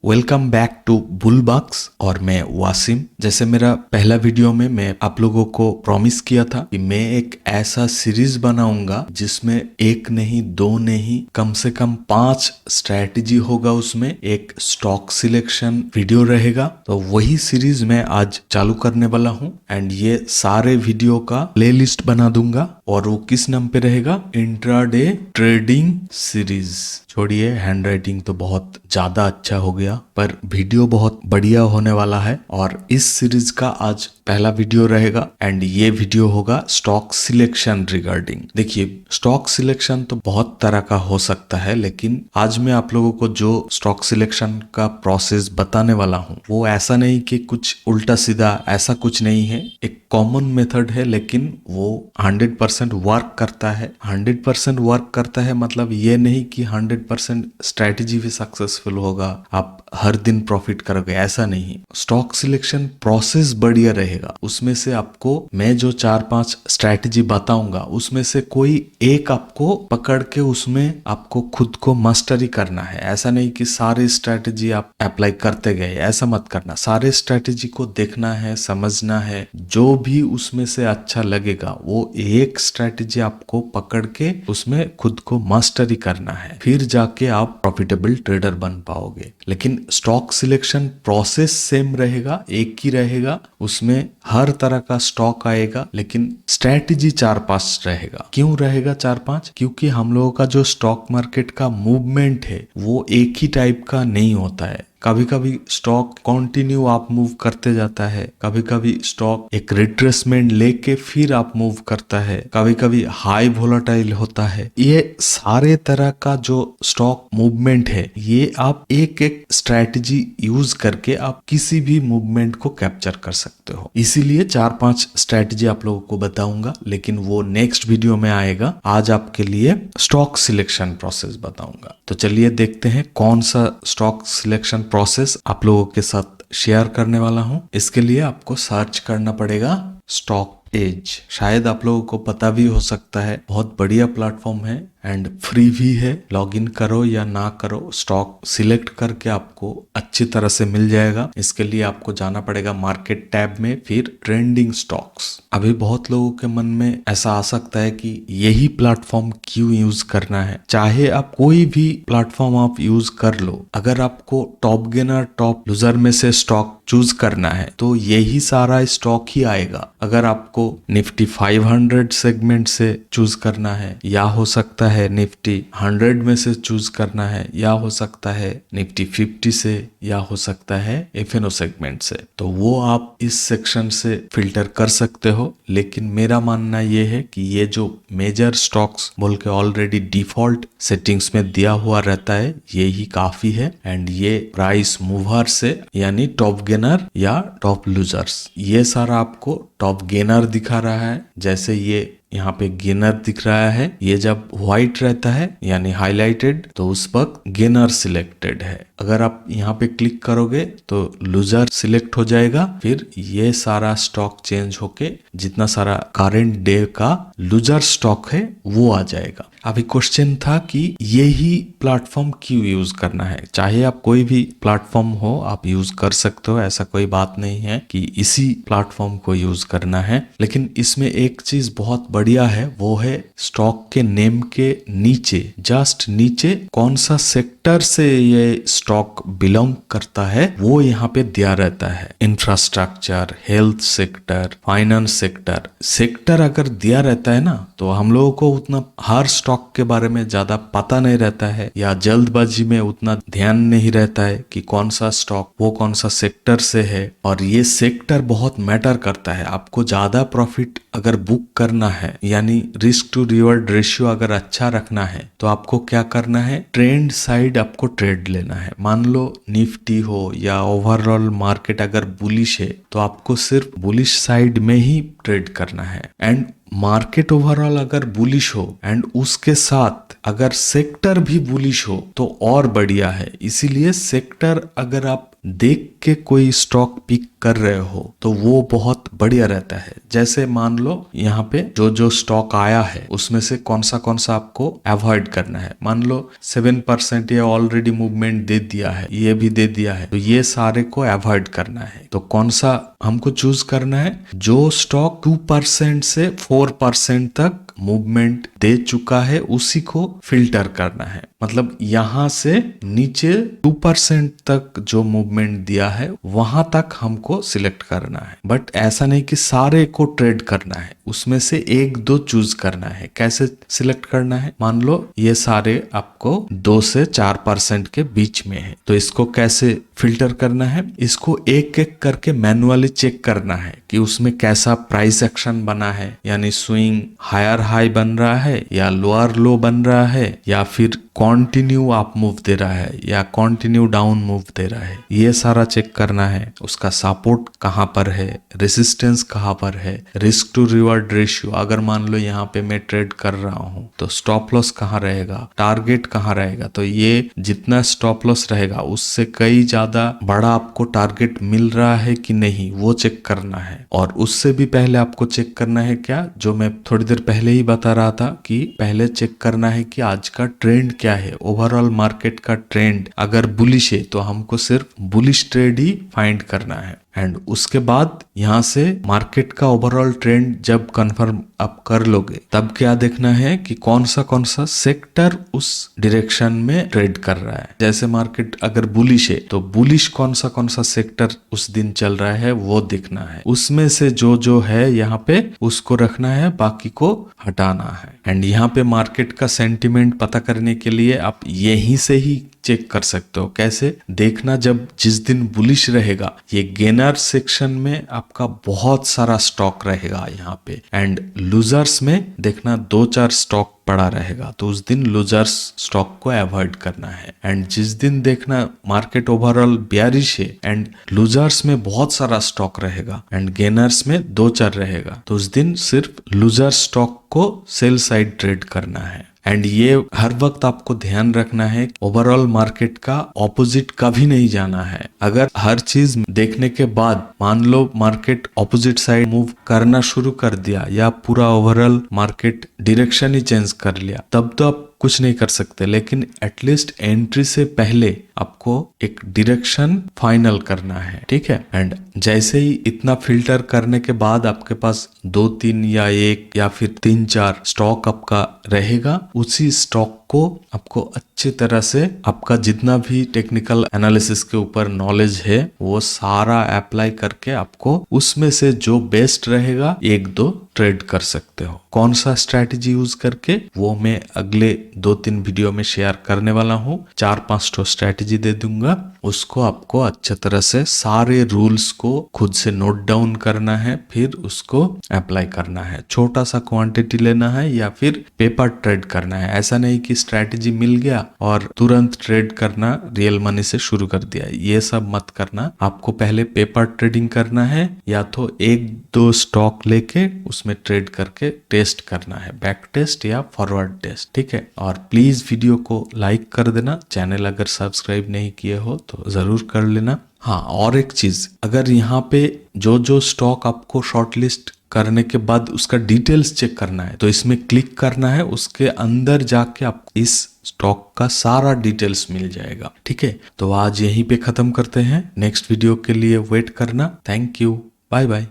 Welcome back to बुलबक्स और मैं वासिम। जैसे मेरा पहला वीडियो में मैं आप लोगों को प्रॉमिस किया था कि मैं एक ऐसा सीरीज बनाऊंगा जिसमें एक नहीं दो नहीं कम से कम 5 स्ट्रैटेजी होगा, उसमें एक स्टॉक सिलेक्शन वीडियो रहेगा। तो वही सीरीज मैं आज चालू करने वाला हूँ एंड ये सारे वीडियो का प्लेलिस्ट बना दूंगा और वो किस नाम पे रहेगा, इंट्राडे ट्रेडिंग सीरीज। छोड़िए, हैंड राइटिंग तो बहुत ज्यादा अच्छा हो गया, पर वीडियो बहुत बढ़िया होने वाला है। और इस सीरीज का आज पहला वीडियो रहेगा एंड ये वीडियो होगा स्टॉक सिलेक्शन रिगार्डिंग। देखिए, स्टॉक सिलेक्शन तो बहुत तरह का हो सकता है, लेकिन आज मैं आप लोगों को जो स्टॉक सिलेक्शन का प्रोसेस बताने वाला हूँ वो ऐसा नहीं कि कुछ उल्टा सीधा, ऐसा कुछ नहीं है। एक कॉमन मेथड है, लेकिन वो 100% वर्क करता है। 100% वर्क करता है मतलब ये नहीं कि 100% स्ट्रैटेजी भी सक्सेसफुल होगा, आप हर दिन प्रॉफिट करोगे, ऐसा नहीं। स्टॉक सिलेक्शन प्रोसेस बढ़िया रहेगा। उसमें से आपको मैं जो 4-5 स्ट्रैटेजी बताऊंगा उसमें से कोई एक आपको पकड़ के उसमें आपको खुद को मास्टरी करना है। ऐसा नहीं कि सारे स्ट्रैटेजी आप अप्लाई करते गए, ऐसा मत करना। सारे स्ट्रैटेजी को देखना है, समझना है, जो भी उसमें से अच्छा लगेगा वो एक स्ट्रैटेजी आपको पकड़ के उसमें खुद को मास्टरी करना है, फिर जाके आप प्रॉफिटेबल ट्रेडर बन पाओगे। लेकिन स्टॉक सिलेक्शन प्रोसेस सेम रहेगा, एक ही रहेगा। उसमें हर तरह का स्टॉक आएगा, लेकिन स्ट्रैटेजी 4-5 रहेगा। क्यों रहेगा 4-5? क्योंकि हम लोगों का जो स्टॉक मार्केट का मूवमेंट है वो एक ही टाइप का नहीं होता है। कभी कभी स्टॉक कंटिन्यू आप मूव करते जाता है, कभी कभी स्टॉक एक रिट्रेसमेंट लेके फिर आप मूव करता है, कभी कभी हाई वोलेटाइल होता है। ये सारे तरह का जो स्टॉक मूवमेंट है ये आप एक एक स्ट्रैटेजी यूज करके आप किसी भी मूवमेंट को कैप्चर कर सकते हो। इसीलिए 4-5 स्ट्रैटेजी आप लोगों को बताऊंगा, लेकिन वो नेक्स्ट वीडियो में आएगा। आज आपके लिए स्टॉक सिलेक्शन प्रोसेस बताऊंगा। तो चलिए देखते हैं कौन सा स्टॉक सिलेक्शन प्रोसेस आप लोगों के साथ शेयर करने वाला हूं। इसके लिए आपको सर्च करना पड़ेगा स्टॉक एज। शायद आप लोगों को पता भी हो सकता है, बहुत बढ़िया प्लेटफॉर्म है एंड फ्री भी है। लॉगिन करो या ना करो, स्टॉक सिलेक्ट करके आपको अच्छी तरह से मिल जाएगा। इसके लिए आपको जाना पड़ेगा मार्केट टैब में, फिर ट्रेंडिंग स्टॉक्स। अभी बहुत लोगों के मन में ऐसा आ सकता है कि यही प्लेटफॉर्म क्यों यूज करना है। चाहे आप कोई भी प्लेटफॉर्म आप यूज कर लो, अगर आपको टॉप गेनर टॉप लूजर में से स्टॉक चूज करना है तो यही सारा स्टॉक ही आएगा। अगर आपको निफ्टी 500 सेगमेंट से चूज करना है, या हो सकता है निफ्टी 100 में से चूज करना है, या हो सकता है निफ्टी 50 से, या हो सकता है एफएनओ सेगमेंट से, तो वो आप इस सेक्शन से फिल्टर कर सकते हो। लेकिन मेरा मानना ये है कि ये जो मेजर स्टॉक्स बोल के ऑलरेडी डिफॉल्ट सेटिंग्स में दिया हुआ रहता है ये ही काफी है। एंड ये प्राइस मूवर से, यानी टॉप गेनर या टॉप लूजर्स, ये सारा आपको टॉप गेनर दिखा रहा है। जैसे ये यहाँ पे गेनर दिख रहा है, ये जब व्हाइट रहता है यानी हाईलाइटेड तो उस वक्त गेनर सिलेक्टेड है। अगर आप यहाँ पे क्लिक करोगे तो लूजर सिलेक्ट हो जाएगा, फिर ये सारा स्टॉक चेंज होके जितना सारा करंट डे का लूजर स्टॉक है वो आ जाएगा। अभी क्वेश्चन था कि यही प्लेटफॉर्म क्यों यूज करना है। चाहे आप कोई भी प्लेटफॉर्म हो आप यूज कर सकते हो, ऐसा कोई बात नहीं है कि इसी प्लेटफॉर्म को यूज करना है। लेकिन इसमें एक चीज बहुत बढ़िया है, वो है स्टॉक के नेम के नीचे, जस्ट नीचे कौन सा सेक्टर से ये स्टॉक बिलोंग करता है वो यहाँ पे दिया रहता है। Infrastructure, health sector, finance sector. Sector अगर दिया रहता है ना तो हम लोगों को उतना हर स्टॉक के बारे में ज्यादा पता नहीं रहता है, या जल्दबाजी में उतना ध्यान नहीं रहता है कि कौन सा स्टॉक वो कौन सा सेक्टर से है। और ये सेक्टर बहुत मैटर करता है। आपको ज्यादा प्रॉफिट अगर बुक करना है, यानी रिस्क टू रिवॉर्ड रेशियो अगर अच्छा रखना है, तो आपको क्या करना है, ट्रेंड साइड आपको ट्रेड लेना है। मान लो निफ्टी हो या ओवरऑल मार्केट अगर बुलिश है तो आपको सिर्फ बुलिश साइड में ही ट्रेड करना है। एंड मार्केट ओवरऑल अगर बुलिश हो एंड उसके साथ अगर सेक्टर भी बुलिश हो तो और बढ़िया है। इसीलिए सेक्टर अगर आप देख के कोई स्टॉक पिक कर रहे हो तो वो बहुत बढ़िया रहता है। जैसे मान लो यहाँ पे जो जो स्टॉक आया है उसमें से कौन सा आपको अवॉइड करना है। मान लो 7% ये ऑलरेडी मूवमेंट दे दिया है, ये भी दे दिया है, तो ये सारे को अवॉइड करना है। तो कौन सा हमको चूज करना है? जो स्टॉक 2% से 4% तक मूवमेंट दे चुका है उसी को फिल्टर करना है। मतलब यहां से नीचे 2% तक जो मूवमेंट दिया है वहां तक हमको सिलेक्ट करना है। बट ऐसा नहीं कि सारे को ट्रेड करना है, उसमें से एक दो चूज करना है। कैसे सिलेक्ट करना है? मान लो ये सारे आपको 2 से 4% के बीच में है, तो इसको कैसे फिल्टर करना है? इसको एक एक करके मैनुअली चेक करना है कि उसमें कैसा प्राइस एक्शन बना है, यानी स्विंग हायर हाई बन रहा है या लोअर लो बन रहा है या फिर कॉन्टिन्यू अप मूव दे रहा है या कॉन्टिन्यू डाउन मूव दे रहा है। ये सारा चेक करना है। उसका सपोर्ट कहाँ पर है, रेसिस्टेंस कहाँ पर है, रिस्क टू रिवॉर्ड रेशियो, अगर मान लो यहाँ पे मैं ट्रेड कर रहा हूँ तो स्टॉप लॉस कहाँ रहेगा, टारगेट कहाँ रहेगा। तो ये जितना स्टॉप लॉस रहेगा उससे कई ज्यादा बड़ा आपको टारगेट मिल रहा है कि नहीं, वो चेक करना है। और उससे भी पहले आपको चेक करना है क्या, जो मैं थोड़ी देर पहले ही बता रहा था कि पहले चेक करना है कि आज का ट्रेंड क्या है। ओवरऑल मार्केट का ट्रेंड अगर बुलिश है तो हमको सिर्फ बुलिश ट्रेड ही फाइंड करना है। एंड उसके बाद यहाँ से मार्केट का ओवरऑल ट्रेंड जब कंफर्म आप कर लोगे तब क्या देखना है कि कौन सा सेक्टर उस डायरेक्शन में ट्रेड कर रहा है। जैसे मार्केट अगर बुलिश है तो बुलिश कौन सा सेक्टर उस दिन चल रहा है वो देखना है। उसमें से जो है यहाँ पे उसको रखना है, बाकी को हटाना है। एंड यहाँ पे मार्केट का सेंटिमेंट पता करने के लिए आप यहीं से ही चेक कर सकते हो। कैसे देखना, जब जिस दिन बुलिश रहेगा ये गेनर सेक्शन में आपका बहुत सारा स्टॉक रहेगा यहाँ पे, एंड लूजर्स में देखना 2-4 स्टॉक पड़ा रहेगा, तो उस दिन लूजर्स स्टॉक को अवॉइड करना है। एंड जिस दिन देखना मार्केट ओवरऑल बेयरिश है एंड लूजर्स में बहुत सारा स्टॉक रहेगा एंड गेनर्स में 2-4 रहेगा, तो उस दिन सिर्फ लूजर स्टॉक को सेल साइड ट्रेड करना है। एंड ये हर वक्त आपको ध्यान रखना है, ओवरऑल मार्केट का ऑपोजिट कभी नहीं जाना है। अगर हर चीज देखने के बाद मान लो मार्केट ऑपोजिट साइड मूव करना शुरू कर दिया या पूरा ओवरऑल मार्केट डायरेक्शन ही चेंज कर लिया, तब तो आप कुछ नहीं कर सकते। लेकिन एटलीस्ट एंट्री से पहले आपको एक डायरेक्शन फाइनल करना है, ठीक है। एंड जैसे ही इतना फिल्टर करने के बाद आपके पास 2-3 या 1 या फिर 3-4 स्टॉक आपका रहेगा, उसी स्टॉक को आपको अच्छी तरह से आपका जितना भी टेक्निकल एनालिसिस के ऊपर नॉलेज है वो सारा अप्लाई करके आपको उसमें से जो बेस्ट रहेगा 1-2 ट्रेड कर सकते हो। कौन सा स्ट्रैटेजी यूज करके वो मैं अगले 2-3 वीडियो में शेयर करने वाला हूँ। 4-5 तो स्ट्रैटेजी दे दूंगा, उसको आपको अच्छी तरह से सारे रूल्स को खुद से नोट डाउन करना है, फिर उसको अप्लाई करना है। छोटा सा क्वांटिटी लेना है या फिर पेपर ट्रेड करना है। ऐसा नहीं कि स्ट्रैटेजी मिल गया और तुरंत ट्रेड करना रियल मनी से शुरू कर दिया, ये सब मत करना। आपको पहले पेपर ट्रेडिंग करना है या तो 1-2 स्टॉक लेके उसमें ट्रेड करके टेस्ट करना है, बैक टेस्ट या फॉरवर्ड टेस्ट, ठीक है। और प्लीज वीडियो को लाइक कर देना, चैनल अगर सब्सक्राइब नहीं किए हो तो जरूर कर लेना। हाँ, और एक चीज, अगर यहाँ पे जो स्टॉक आपको शॉर्टलिस्ट करने के बाद उसका डिटेल्स चेक करना है तो इसमें क्लिक करना है, उसके अंदर जाके आप इस स्टॉक का सारा डिटेल्स मिल जाएगा, ठीक है। तो आज यहीं पे खत्म करते हैं, नेक्स्ट वीडियो के लिए वेट करना। Thank you, bye bye.